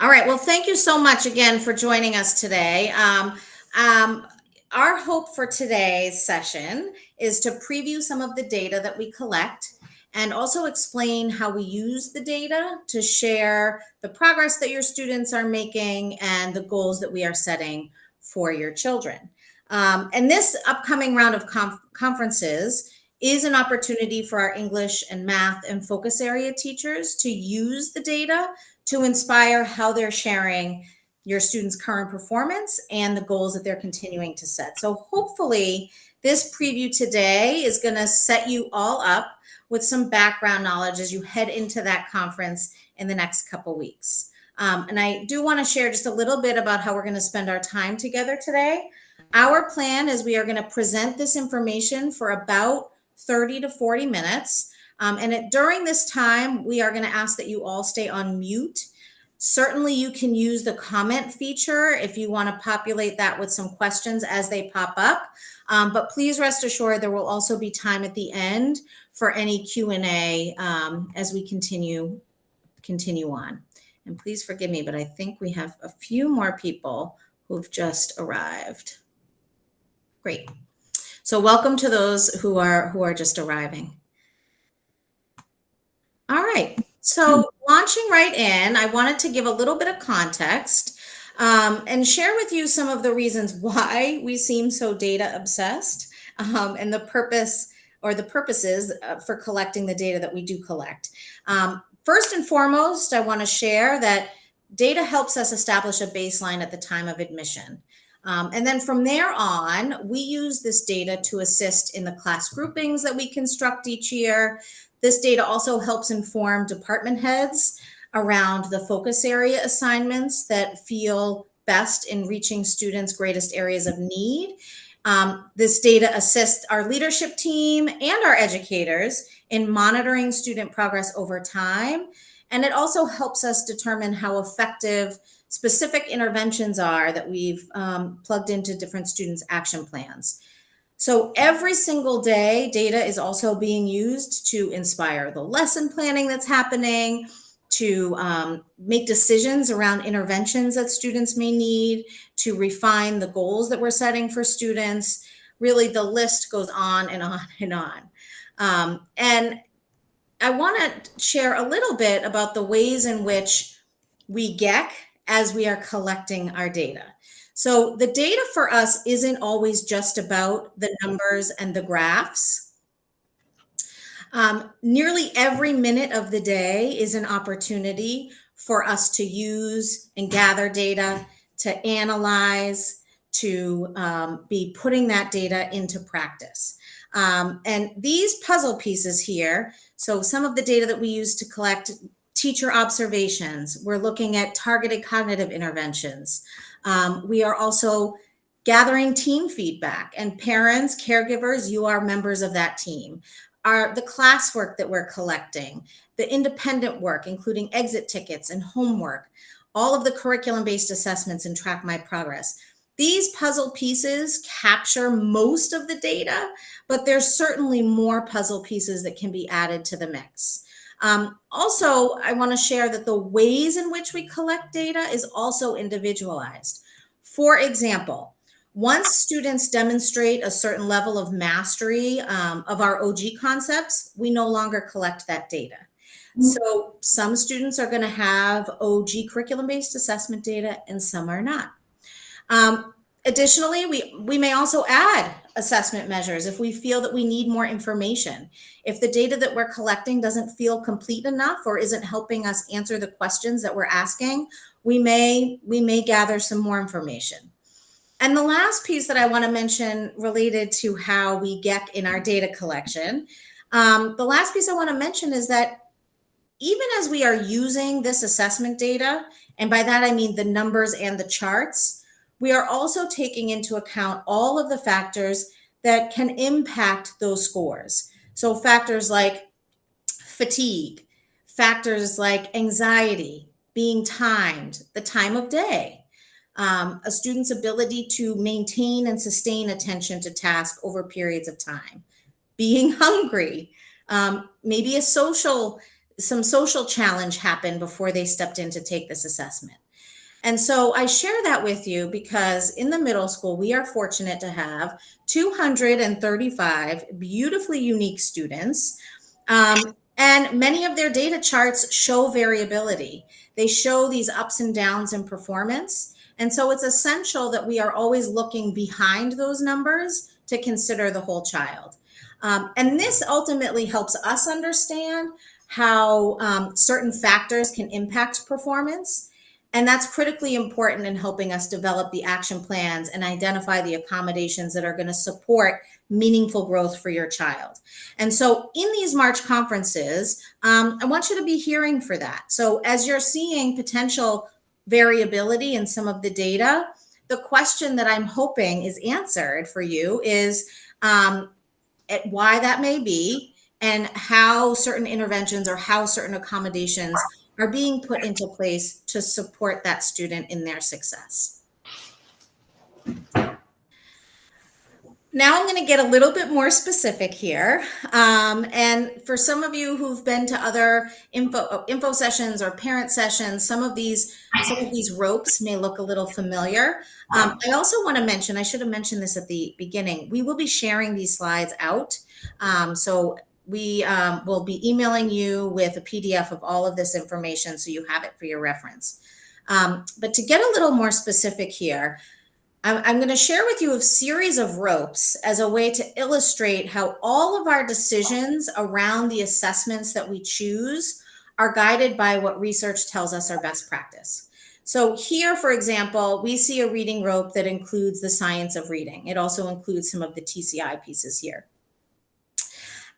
All right. Well, thank you so much again for joining us today. Um, our hope for today's session is to preview some of the data that we collect and also explain how we use the data to share the progress that your students are making and the goals that we are setting for your children. And this upcoming round of conferences is an opportunity for our English and math and focus area teachers to use the data to inspire how they're sharing your students' current performance and the goals that they're continuing to set. So hopefully this preview today is going to set you all up with some background knowledge as you head into that conference in the next couple weeks. And I do want to share just a little bit about how we're going to spend our time together today. Our plan is we are going to present this information for about 30 to 40 minutes. During this time, we are going to ask that you all stay on mute. Certainly, you can use the comment feature if you want to populate that with some questions as they pop up. But please rest assured there will also be time at the end for any Q&A as we continue on. And please forgive me, but I think we have a few more people who've just arrived. Great. So welcome to those who are just arriving. All right. So launching right in, I wanted to give a little bit of context and share with you some of the reasons why we seem so data obsessed and the purpose or the purposes for collecting the data that we do collect. First and foremost, I want to share that data helps us establish a baseline at the time of admission. And then from there on, we use this data to assist in the class groupings that we construct each year. This data also helps inform department heads around the focus area assignments that feel best in reaching students' greatest areas of need. This data assists our leadership team and our educators in monitoring student progress over time. And it also helps us determine how effective specific interventions are that we've plugged into different students' action plans. So every single day, data is also being used to inspire the lesson planning that's happening, to make decisions around interventions that students may need, to refine the goals that we're setting for students. Really, the list goes on and on and on. And I want to share a little bit about the ways in which we GEC as we are collecting our data. So the data for us isn't always just about the numbers and the graphs. Nearly every minute of the day is an opportunity for us to use and gather data, to analyze, to be putting that data into practice. And these puzzle pieces here, so some of the data that we use to collect teacher observations, we're looking at targeted cognitive interventions. We are also gathering team feedback, and parents, caregivers, you are members of that team. The classwork that we're collecting, the independent work, including exit tickets and homework, all of the curriculum-based assessments and Track My Progress. These puzzle pieces capture most of the data, but there's certainly more puzzle pieces that can be added to the mix. Also, I want to share that the ways in which we collect data is also individualized. For example, once students demonstrate a certain level of mastery of our OG concepts, we no longer collect that data. So some students are going to have OG curriculum-based assessment data and some are not. Additionally, we may also add assessment measures if we feel that we need more information. If the data that we're collecting doesn't feel complete enough or isn't helping us answer the questions that we're asking, we may gather some more information. And the last piece that I want to mention related to how we GEC in our data collection, the last piece I want to mention is that even as we are using this assessment data, and by that I mean the numbers and the charts, we are also taking into account all of the factors that can impact those scores. So factors like fatigue, factors like anxiety, being timed, the time of day, a student's ability to maintain and sustain attention to task over periods of time, being hungry, maybe some social challenge happened before they stepped in to take this assessment. And so I share that with you because in the middle school, we are fortunate to have 235 beautifully unique students. And many of their data charts show variability. They show these ups and downs in performance. And so it's essential that we are always looking behind those numbers to consider the whole child. And this ultimately helps us understand how certain factors can impact performance. And that's critically important in helping us develop the action plans and identify the accommodations that are going to support meaningful growth for your child. And so in these March conferences, I want you to be hearing for that. So as you're seeing potential variability in some of the data, the question that I'm hoping is answered for you is why that may be and how certain interventions or how certain accommodations are being put into place to support that student in their success. Now I'm going to get a little bit more specific here. And for some of you who've been to other info sessions or parent sessions, some of these ropes may look a little familiar. I also want to mention, I should have mentioned this at the beginning, we will be sharing these slides out. So we will be emailing you with a PDF of all of this information so you have it for your reference. But to get a little more specific here, I'm going to share with you a series of ropes as a way to illustrate how all of our decisions around the assessments that we choose are guided by what research tells us are best practice. So here, for example, we see a reading rope that includes the science of reading. It also includes some of the TCI pieces here.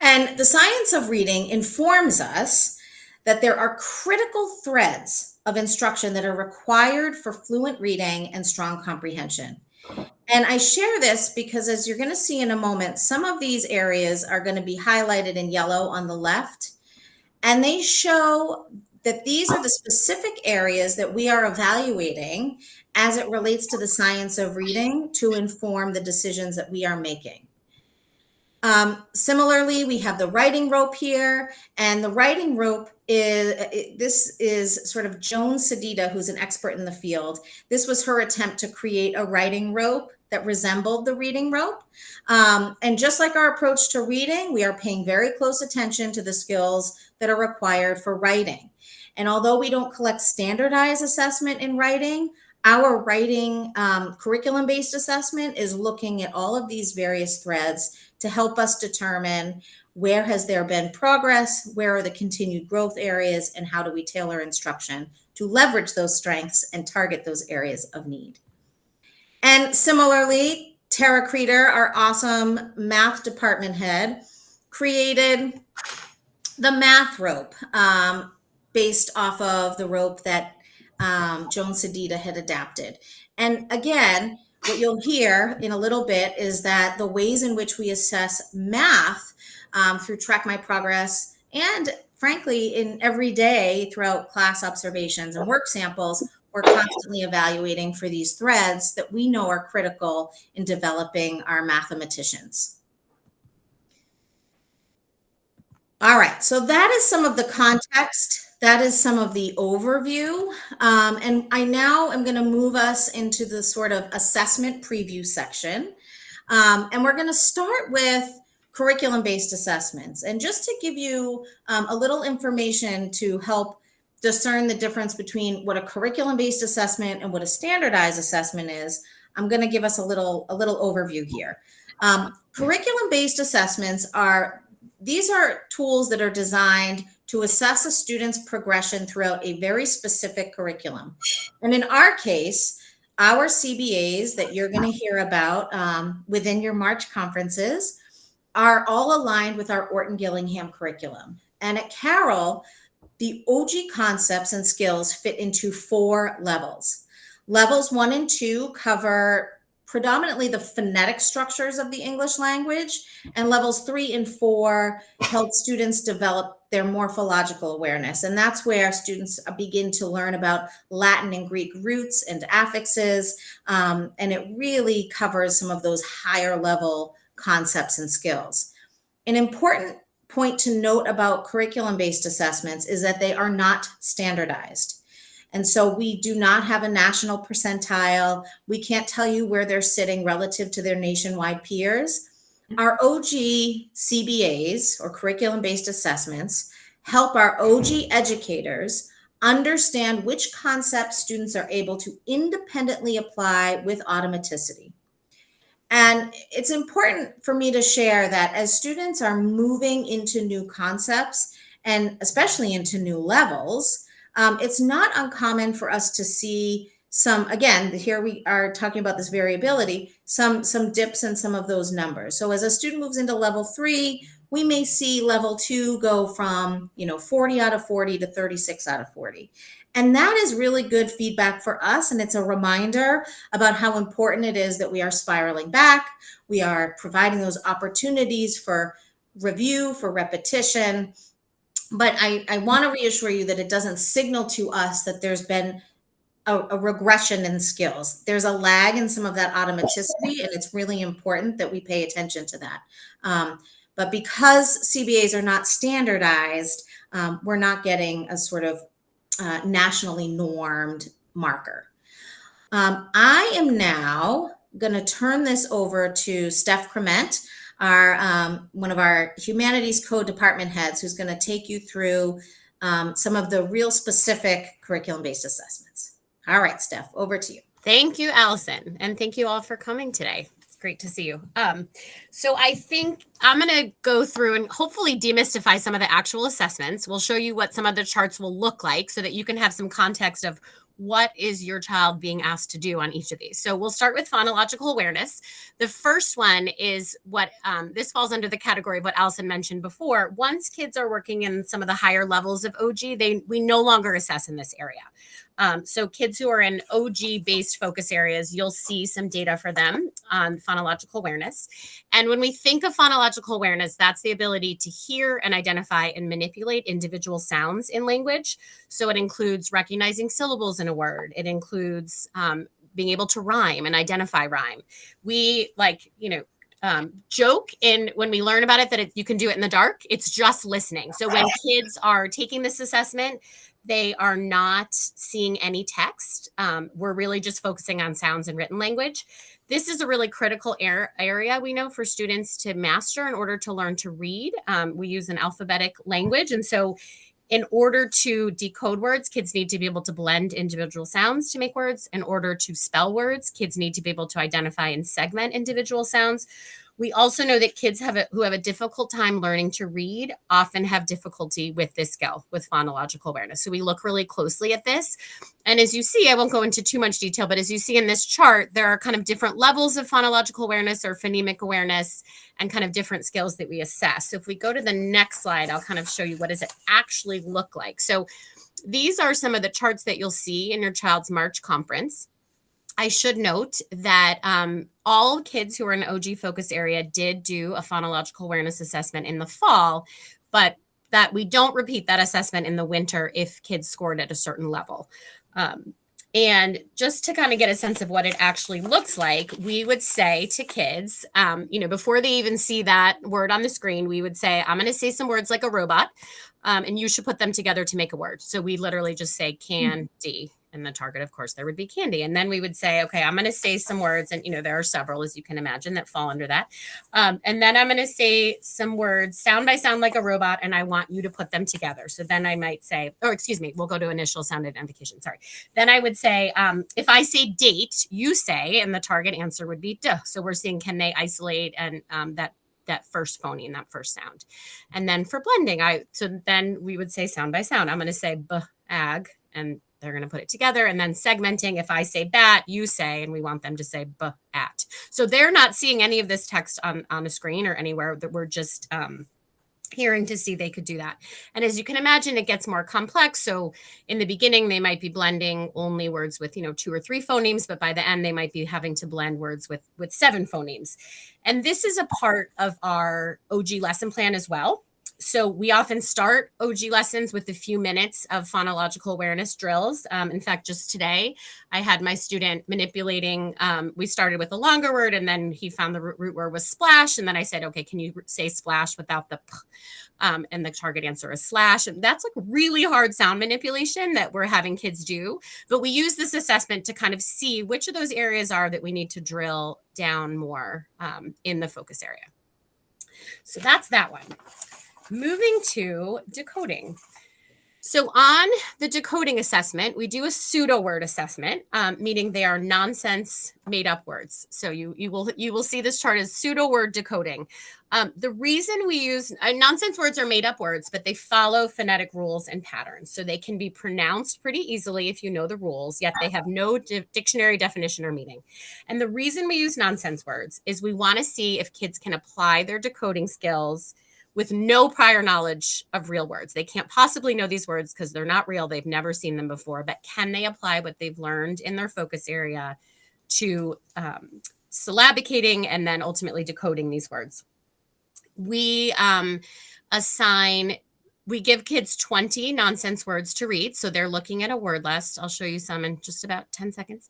And the science of reading informs us that there are critical threads of instruction that are required for fluent reading and strong comprehension. And I share this because, as you're going to see in a moment, some of these areas are going to be highlighted in yellow on the left. And they show that these are the specific areas that we are evaluating as it relates to the science of reading to inform the decisions that we are making. Similarly, we have the writing rope here, and the writing rope this is sort of Joan Sedita, who's an expert in the field. This was her attempt to create a writing rope that resembled the reading rope. And just like our approach to reading, we are paying very close attention to the skills that are required for writing. And although we don't collect standardized assessment in writing, our writing curriculum-based assessment is looking at all of these various threads to help us determine where has there been progress, where are the continued growth areas, and how do we tailor instruction to leverage those strengths and target those areas of need. And similarly, Tara Creeder, our awesome math department head, created the math rope based off of the rope that Joan Sedita had adapted. And again, what you'll hear in a little bit is that the ways in which we assess math through Track My Progress and frankly in every day throughout class observations and work samples, we're constantly evaluating for these threads that we know are critical in developing our mathematicians. All right, so that is some of the context. That is some of the overview. And I now am going to move us into the sort of assessment preview section. And we're going to start with curriculum-based assessments. And just to give you a little information to help discern the difference between what a curriculum-based assessment and what a standardized assessment is, I'm going to give us a little overview here. Curriculum-based assessments these are tools that are designed to assess a student's progression throughout a very specific curriculum. And in our case, our CBAs that you're going to hear about within your March conferences are all aligned with our Orton-Gillingham curriculum. And at Carroll, the OG concepts and skills fit into 4 levels. Levels 1 and 2 cover predominantly the phonetic structures of the English language, and levels 3 and 4 help students develop their morphological awareness. And that's where students begin to learn about Latin and Greek roots and affixes. And it really covers some of those higher level concepts and skills. An important point to note about curriculum-based assessments is that they are not standardized. And so we do not have a national percentile. We can't tell you where they're sitting relative to their nationwide peers. Our OG CBAs, or curriculum-based assessments, help our OG educators understand which concepts students are able to independently apply with automaticity. And it's important for me to share that as students are moving into new concepts and especially into new levels, it's not uncommon for us to see some, again, here we are talking about this variability, some dips in some of those numbers. So as a student moves into level 3, we may see level 2 go from 40 out of 40 to 36 out of 40. And that is really good feedback for us. And it's a reminder about how important it is that we are spiraling back. We are providing those opportunities for review, for repetition. But I want to reassure you that it doesn't signal to us that there's been a regression in skills. There's a lag in some of that automaticity, and it's really important that we pay attention to that. But because CBAs are not standardized, we're not getting a sort of nationally normed marker. I am now going to turn this over to Steph Crement, our one of our humanities code department heads, who's going to take you through some of the real specific curriculum-based assessments. All right, Steph, over to you. Thank you, Allison, and thank you all for coming today. It's great to see you. So I think I'm going to go through and hopefully demystify some of the actual assessments. We'll show you what some of the charts will look like so that you can have some context of what is your child being asked to do on each of these. So we'll start with phonological awareness. The first one is what this falls under the category of what Allison mentioned before. Once kids are working in some of the higher levels of OG, we no longer assess in this area. So kids who are in OG-based focus areas, you'll see some data for them on phonological awareness. And when we think of phonological awareness, that's the ability to hear and identify and manipulate individual sounds in language. So it includes recognizing syllables in a word. It includes being able to rhyme and identify rhyme. We joke when we learn about it that you can do it in the dark. It's just listening. So when kids are taking this assessment, they are not seeing any text. We're really just focusing on sounds and written language. This is a really critical area, we know, for students to master in order to learn to read. We use an alphabetic language. And so in order to decode words, kids need to be able to blend individual sounds to make words. In order to spell words, kids need to be able to identify and segment individual sounds. We also know that kids who have a difficult time learning to read often have difficulty with this skill, with phonological awareness. So we look really closely at this. And as you see, I won't go into too much detail, but as you see in this chart, there are kind of different levels of phonological awareness or phonemic awareness and kind of different skills that we assess. So if we go to the next slide, I'll kind of show you what does it actually look like. So these are some of the charts that you'll see in your child's March conference. I should note that all kids who are in the OG focus area did do a phonological awareness assessment in the fall, but that we don't repeat that assessment in the winter if kids scored at a certain level. And just to kind of get a sense of what it actually looks like, we would say to kids, before they even see that word on the screen, we would say, I'm going to say some words like a robot, and you should put them together to make a word. So we literally just say candy. And the target, of course, there would be candy. And then we would say, okay, I'm going to say some words. And, there are several, as you can imagine, that fall under that. And then I'm going to say some words sound by sound like a robot. And I want you to put them together. So then I might say, we'll go to initial sound identification. Sorry. Then I would say, if I say date, you say, and the target answer would be duh. So we're seeing, can they isolate and that first phoneme, that first sound. And then for blending, so then we would say sound by sound. I'm going to say ag, and they're going to put it together. And then segmenting, if I say bat, you say, and we want them to say at. So they're not seeing any of this text on a screen or anywhere, that we're just hearing to see they could do that. And as you can imagine, it gets more complex. So in the beginning, they might be blending only words with, 2 or 3 phonemes, but by the end, they might be having to blend words with 7 phonemes. And this is a part of our OG lesson plan as well. So we often start OG lessons with a few minutes of phonological awareness drills. In fact, just today, I had my student manipulating. We started with a longer word, and then he found the root word was splash. And then I said, okay, can you say splash without the p? And the target answer is slash. And that's like really hard sound manipulation that we're having kids do. But we use this assessment to kind of see which of those areas are that we need to drill down more in the focus area. So that's that one. Moving to decoding. So on the decoding assessment, we do a pseudo word assessment, meaning they are nonsense made up words. So you will see this chart as pseudo word decoding. The reason we use nonsense words are made up words, but they follow phonetic rules and patterns. So they can be pronounced pretty easily if you know the rules, yet they have no dictionary definition or meaning. And the reason we use nonsense words is we want to see if kids can apply their decoding skills with no prior knowledge of real words. They can't possibly know these words because they're not real. They've never seen them before, but can they apply what they've learned in their focus area to syllabicating and then ultimately decoding these words? We give kids 20 nonsense words to read. So they're looking at a word list. I'll show you some in just about 10 seconds,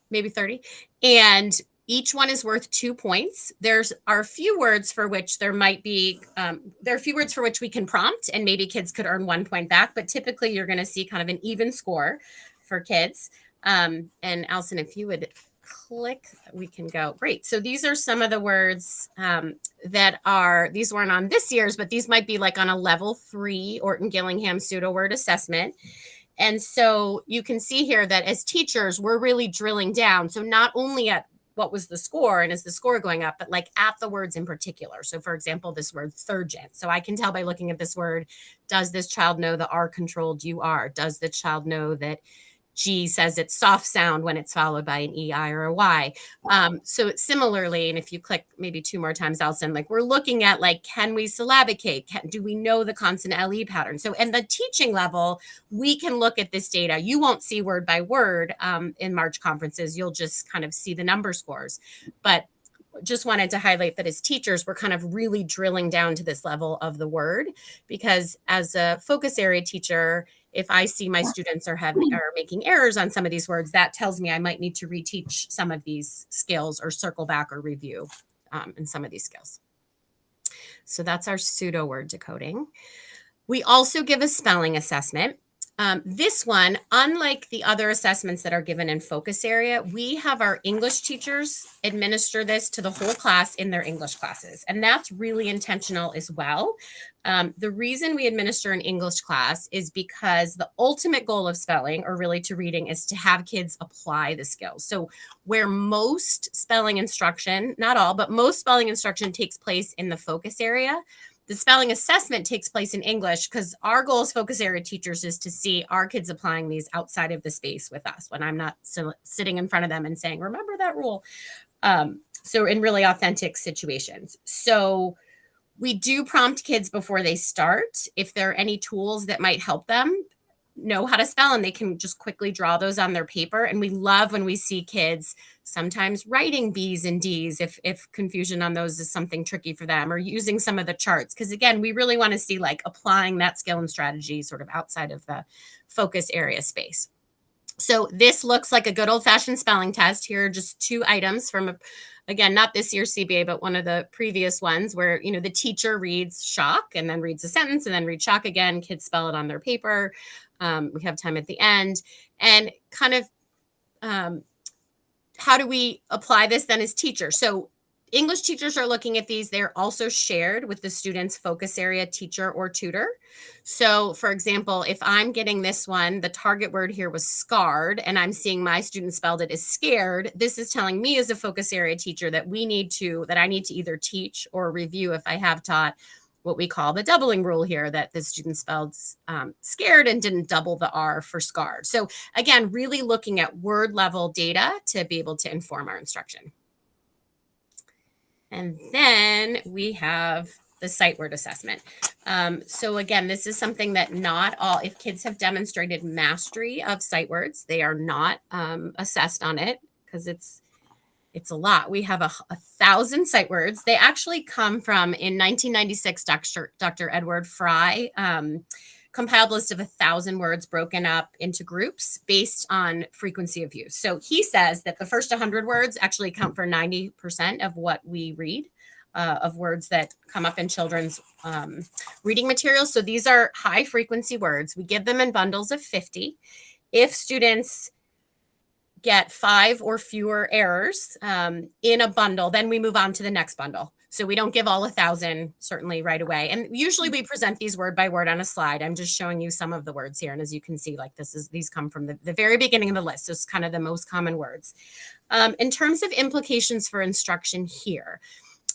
maybe 30. And each one is worth 2 points. There are a few words for which there might be, there are a few words for which we can prompt and maybe kids could earn 1 point back, but typically you're going to see kind of an even score for kids. And Allison, if you would click, we can go. Great. So these are some of the words these weren't on this year's, but these might be like on a level 3 Orton Gillingham pseudo word assessment. And so you can see here that as teachers, we're really drilling down. So not only at what was the score and is the score going up, but like at the words in particular. So for example, this word thirgent. So I can tell by looking at this word, does this child know the R controlled UR? Does the child know that G says it's soft sound when it's followed by an EI or a Y? So similarly, and if you click maybe 2 more times, Allison, like we're looking at like, can we syllabicate? Do we know the consonant LE pattern? So in the teaching level, we can look at this data. You won't see word by word in March conferences. You'll just kind of see the number scores. But just wanted to highlight that as teachers, we're kind of really drilling down to this level of the word, because as a focus area teacher, if I see my students are making errors on some of these words, that tells me I might need to reteach some of these skills or circle back or review in some of these skills. So that's our pseudo word decoding. We also give a spelling assessment. This one, unlike the other assessments that are given in focus area, we have our English teachers administer this to the whole class in their English classes. And that's really intentional as well. The reason we administer an English class is because the ultimate goal of spelling, or really to reading, is to have kids apply the skills. So where most spelling instruction, not all, but most spelling instruction takes place in the focus area, the spelling assessment takes place in English, because our goal as focus area teachers is to see our kids applying these outside of the space with us when I'm not sitting in front of them and saying, remember that rule. So in really authentic situations. So we do prompt kids before they start if there are any tools that might help them know how to spell, and they can just quickly draw those on their paper. And we love when we see kids sometimes writing B's and D's if confusion on those is something tricky for them, or using some of the charts. Because again, we really want to see like applying that skill and strategy sort of outside of the focus area space. So this looks like a good old-fashioned spelling test. Here are just 2 items from, again, not this year's CBA, but one of the previous ones where, you know, the teacher reads shock and then reads a sentence and then reads shock again. Kids spell it on their paper. We have time at the end, and kind of how do we apply this then as teachers? So English teachers are looking at these. They're also shared with the student's focus area teacher or tutor. So for example, if I'm getting this one, the target word here was scarred, and I'm seeing my student spelled it as scared, this is telling me as a focus area teacher that I need to either teach or review if I have taught what we call the doubling rule here, that the student spelled scared and didn't double the R for scarred. So again, really looking at word level data to be able to inform our instruction. And then we have the sight word assessment. So again, this is something that if kids have demonstrated mastery of sight words, they are not assessed on it, because it's It's a lot. We have 1,000 sight words. They actually come from, in 1996, Dr. Edward Fry compiled a list of 1,000 words broken up into groups based on frequency of use. So he says that the first 100 words actually account for 90% of what we read, of words that come up in children's reading materials. So these are high frequency words. We give them in bundles of 50. If students get 5 or fewer errors in a bundle, then we move on to the next bundle. So we don't give all 1,000 certainly right away. And usually we present these word by word on a slide. I'm just showing you some of the words here. And as you can see, like these come from the very beginning of the list. So it's kind of the most common words. In terms of implications for instruction here,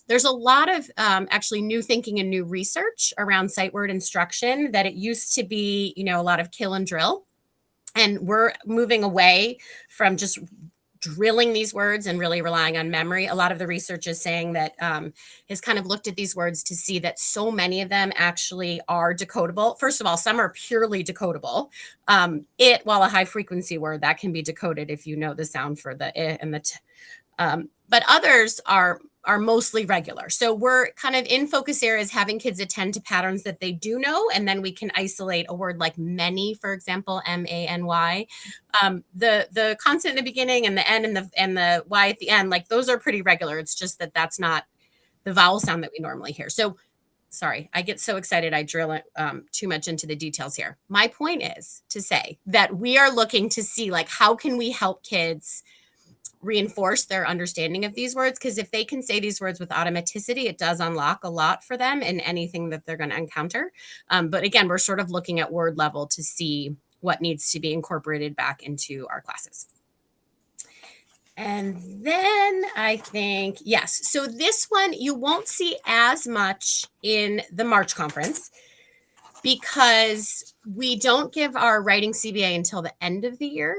there's a lot of actually new thinking and new research around sight word instruction, that it used to be, a lot of kill and drill. And we're moving away from just drilling these words and really relying on memory. A lot of the research is saying that has kind of looked at these words to see that so many of them actually are decodable. First of all, some are purely decodable. While a high frequency word, that can be decoded if you know the sound for the I and the T. But others are mostly regular. So we're kind of in focus areas, having kids attend to patterns that they do know, and then we can isolate a word like many, for example, M-A-N-Y. The consonant in the beginning and the N and the Y at the end, like those are pretty regular. It's just that that's not the vowel sound that we normally hear. So sorry, I get so excited I drill it too much into the details here. My point is to say that we are looking to see, like, how can we help kids reinforce their understanding of these words? Because if they can say these words with automaticity, it does unlock a lot for them in anything that they're going to encounter. But again, we're sort of looking at word level to see what needs to be incorporated back into our classes. And then I think, yes, so this one you won't see as much in the March conference, because we don't give our writing CBA until the end of the year.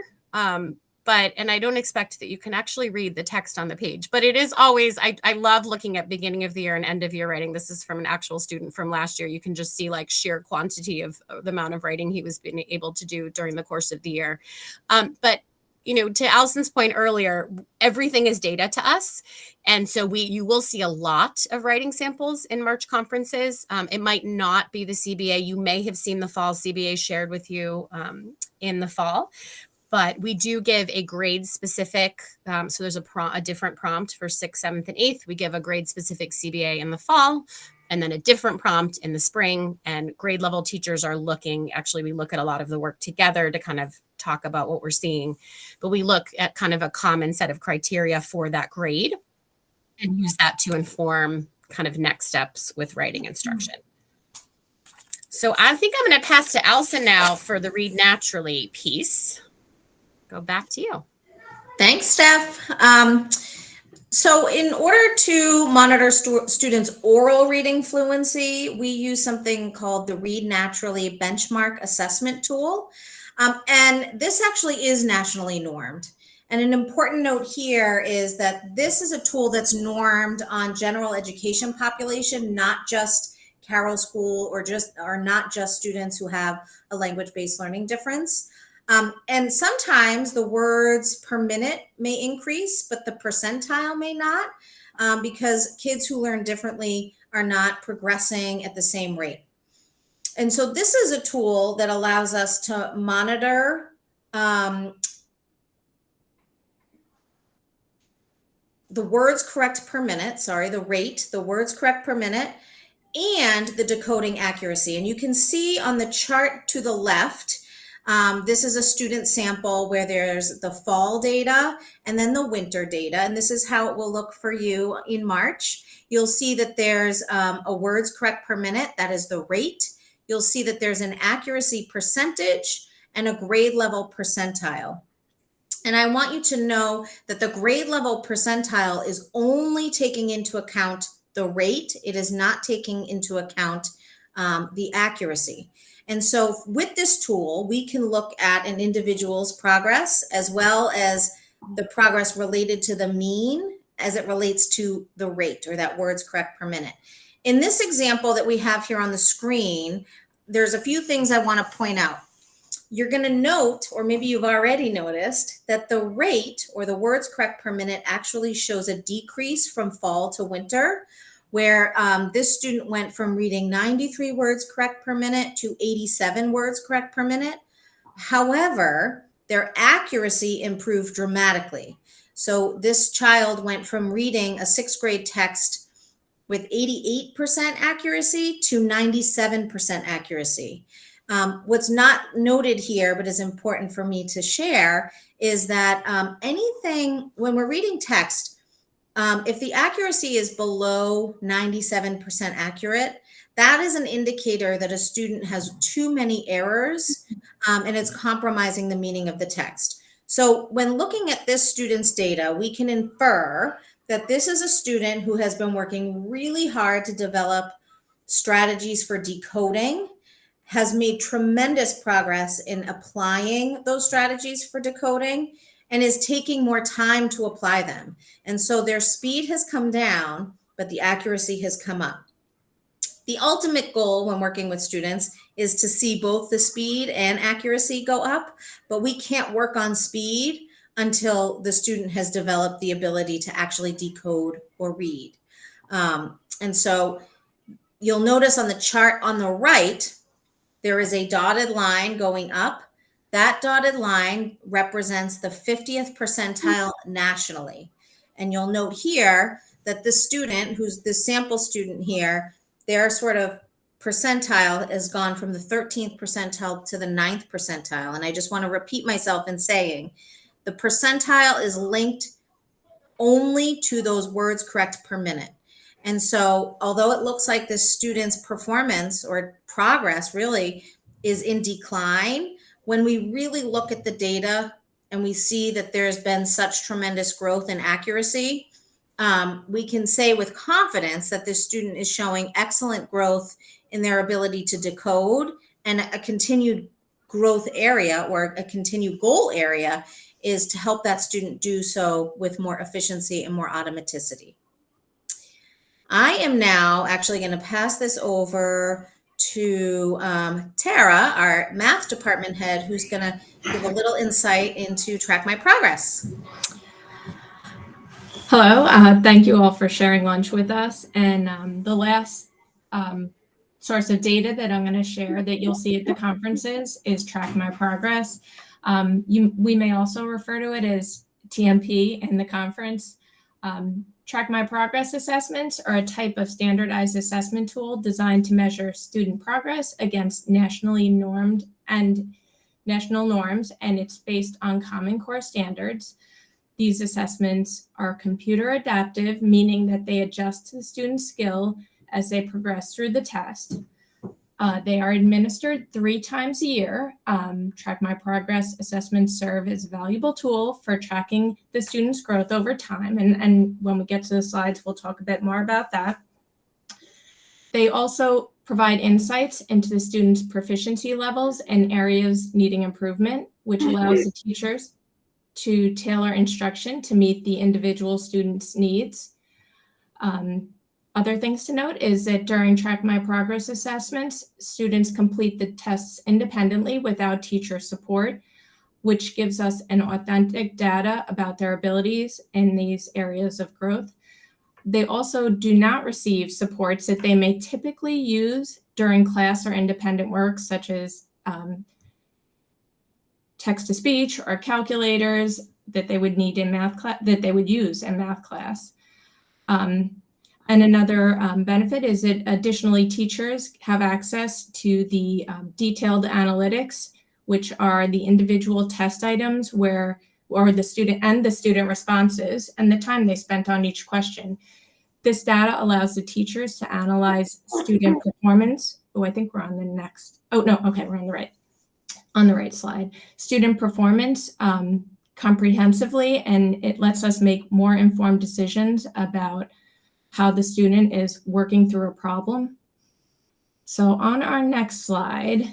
And I don't expect that you can actually read the text on the page, but it is always, I love looking at beginning of the year and end of year writing. This is from an actual student from last year. You can just see like sheer quantity of the amount of writing he was being able to do during the course of the year. But to Allison's point earlier, everything is data to us. And so you will see a lot of writing samples in March conferences. It might not be the CBA. You may have seen the fall CBA shared with you in the fall. But we do give a grade specific, so there's a different prompt for 6th, 7th, and 8th. We give a grade specific CBA in the fall, and then a different prompt in the spring. And grade level teachers are actually we look at a lot of the work together to kind of talk about what we're seeing. But we look at kind of a common set of criteria for that grade and use that to inform kind of next steps with writing instruction. So I think I'm going to pass to Allison now for the Read Naturally piece. Go back to you. Thanks, Steph. So in order to monitor students' oral reading fluency, we use something called the Read Naturally Benchmark Assessment Tool. And this actually is nationally normed. And an important note here is that this is a tool that's normed on general education population, not just Carroll School or not just students who have a language-based learning difference. And sometimes the words per minute may increase, but the percentile may not, because kids who learn differently are not progressing at the same rate. And so this is a tool that allows us to monitor the words correct per minute, the words correct per minute, and the decoding accuracy. And you can see on the chart to the left, this is a student sample where there's the fall data and then the winter data. And this is how it will look for you in March. You'll see that there's a words correct per minute. That is the rate. You'll see that there's an accuracy percentage and a grade level percentile. And I want you to know that the grade level percentile is only taking into account the rate. It is not taking into account the accuracy. And so with this tool, we can look at an individual's progress as well as the progress related to the mean as it relates to the rate, or that words correct per minute. In this example that we have here on the screen, there's a few things I want to point out. you're going to note, or maybe you've already noticed, that the rate or the words correct per minute actually shows a decrease from fall to winter, where this student went from reading 93 words correct per minute to 87 words correct per minute. However, their accuracy improved dramatically. So this child went from reading a sixth grade text with 88% accuracy to 97% accuracy. What's not noted here, but is important for me to share, is that anything, when we're reading text, if the accuracy is below 97% accurate, that is an indicator that a student has too many errors and it's compromising the meaning of the text. So when looking at this student's data, we can infer that this is a student who has been working really hard to develop strategies for decoding, has made tremendous progress in applying those strategies for decoding, and is taking more time to apply them. And so their speed has come down, but the accuracy has come up. The ultimate goal when working with students is to see both the speed and accuracy go up, but we can't work on speed until the student has developed the ability to actually decode or read. And so you'll notice on the chart on the right, there is a dotted line going up. That dotted line represents the 50th percentile nationally. And you'll note here that the student, who's the sample student here, their sort of percentile has gone from the 13th percentile to the 9th percentile. And I just want to repeat myself in saying the percentile is linked only to those words correct per minute. And so although it looks like this student's performance or progress really is in decline, when we really look at the data and we see that there's been such tremendous growth in accuracy, we can say with confidence that this student is showing excellent growth in their ability to decode, and a continued growth area or a continued goal area is to help that student do so with more efficiency and more automaticity. I am now actually going to pass this over to Tara, our math department head, who's going to give a little insight into Track My Progress. Hello, thank you all for sharing lunch with us. And the last source of data that I'm going to share that you'll see at the conferences is Track My Progress. We may also refer to it as TMP in the conference. Track My Progress assessments are a type of standardized assessment tool designed to measure student progress against national norms, and it's based on Common Core standards. These assessments are computer adaptive, meaning that they adjust to the student's skill as they progress through the test. They are administered 3 times a year. Track My Progress assessments serve as a valuable tool for tracking the student's growth over time. And when we get to the slides, we'll talk a bit more about that. They also provide insights into the student's proficiency levels and areas needing improvement, which allows the teachers to tailor instruction to meet the individual student's needs. Other things to note is that during Track My Progress assessments, students complete the tests independently without teacher support, which gives us an authentic data about their abilities in these areas of growth. They also do not receive supports that they may typically use during class or independent work, such as text-to-speech or calculators that they would need in math class, that they would use in math class. And another benefit is that additionally teachers have access to the detailed analytics, which are the individual test items or the student responses and the time they spent on each question. This data allows the teachers to analyze student performance. Oh, I think we're on the next. Oh, no. Okay, we're on the right slide. Student performance comprehensively, and it lets us make more informed decisions about how the student is working through a problem. So on our next slide,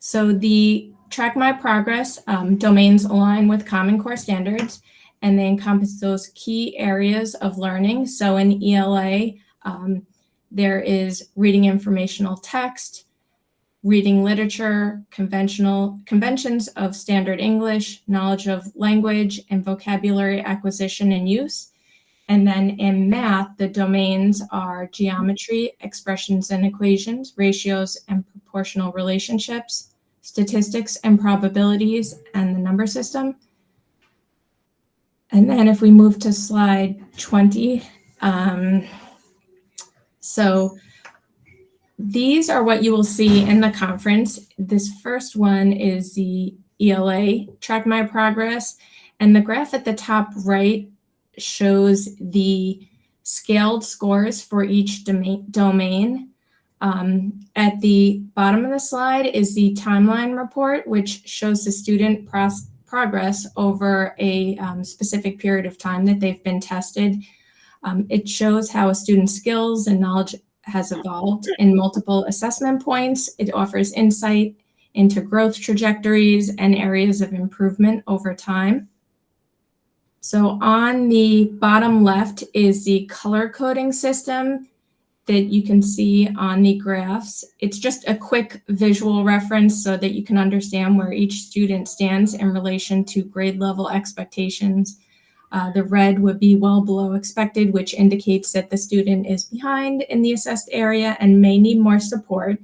so the Track My Progress domains align with Common Core standards, and they encompass those key areas of learning. So in ELA, there is reading informational text, reading literature, conventions of standard English, knowledge of language and vocabulary acquisition and use. And then in math, the domains are geometry, expressions and equations, ratios and proportional relationships, statistics and probabilities, and the number system. And then if we move to slide 20, so these are what you will see in the conference. This first one is the ELA, Track My Progress, and the graph at the top right shows the scaled scores for each domain. At the bottom of the slide is the timeline report, which shows the student progress over a specific period of time that they've been tested. It shows how a student's skills and knowledge has evolved in multiple assessment points. It offers insight into growth trajectories and areas of improvement over time. So on the bottom left is the color coding system that you can see on the graphs. It's just a quick visual reference so that you can understand where each student stands in relation to grade level expectations. The red would be well below expected, which indicates that the student is behind in the assessed area and may need more support.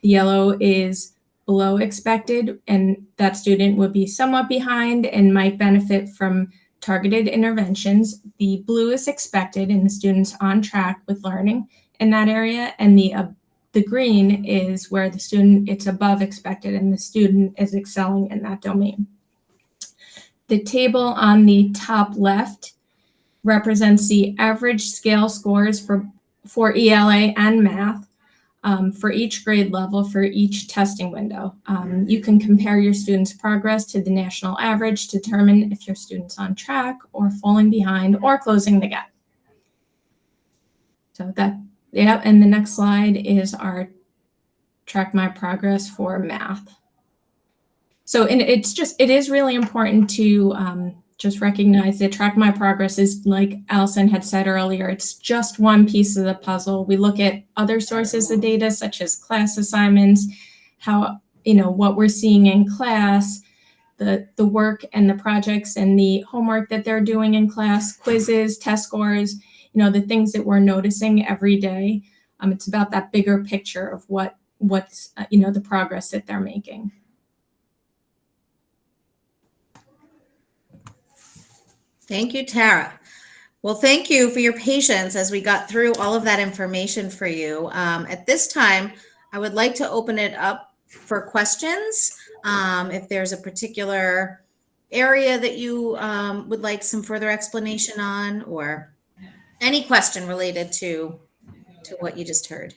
The yellow is below expected, and that student would be somewhat behind and might benefit from targeted interventions. The blue is expected and the student's on track with learning in that area, and the green is where the student, it's above expected and the student is excelling in that domain. The table on the top left represents the average scale scores for ELA and math for each grade level for each testing window. You can compare your students' progress to the national average to determine if your student's on track or falling behind or closing the gap. So and the next slide is our Track My Progress for math. So it is really important to just recognize that Track My Progress is, like Allison had said earlier, it's just one piece of the puzzle. We look at other sources of data, such as class assignments, how, what we're seeing in class, the work and the projects and the homework that they're doing in class, quizzes, test scores, the things that we're noticing every day. It's about that bigger picture of what's the progress that they're making. Thank you, Tara. Well, thank you for your patience as we got through all of that information for you. At this time, I would like to open it up for questions. If there's a particular area that you would like some further explanation on, or any question related to what you just heard.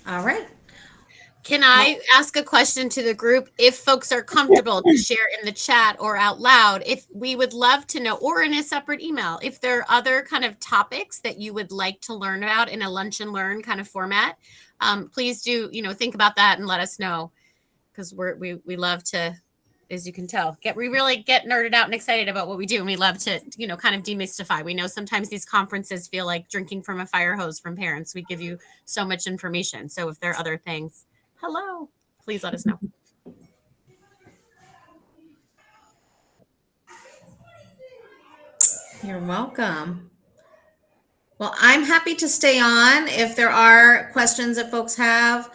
All right. Can I ask a question to the group? If folks are comfortable to share in the chat or out loud, if we would love to know, or in a separate email, if there are other kind of topics that you would like to learn about in a lunch and learn kind of format, please do, think about that and let us know, because we love to, as you can tell, we really get nerded out and excited about what we do. And we love to, kind of demystify. We know sometimes these conferences feel like drinking from a fire hose from parents. We give you so much information. So if there are other things, please let us know. You're welcome. Well, I'm happy to stay on if there are questions that folks have.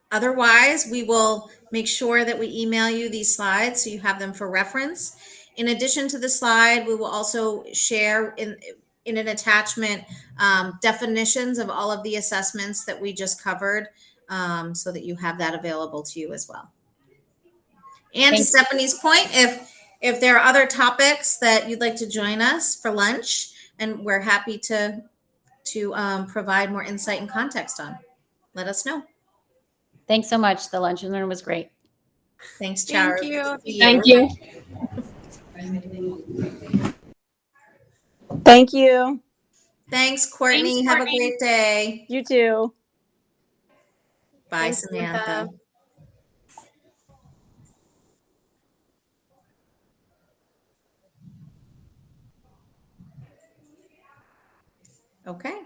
Otherwise, we will make sure that we email you these slides so you have them for reference. In addition to the slide, we will also share in an attachment definitions of all of the assessments that we just covered, so that you have that available to you as well. And to Stephanie's point, if there are other topics that you'd like to join us for lunch, and we're happy to provide more insight and context on, let us know. Thanks so much. The lunch and learn was great. Thanks, Tara. Thank you. Thank you. Thanks, Courtney. Thanks, Have Courtney. a great day. You too. Bye, Thanks, Samantha. Okay.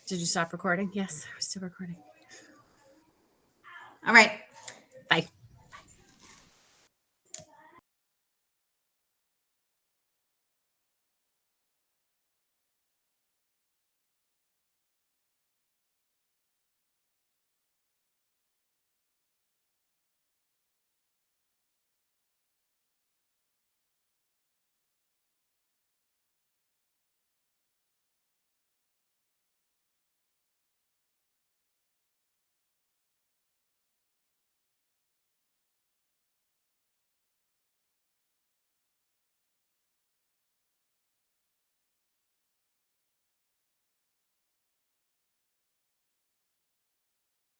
Did you stop recording? Yes, we're still recording. All right. Bye.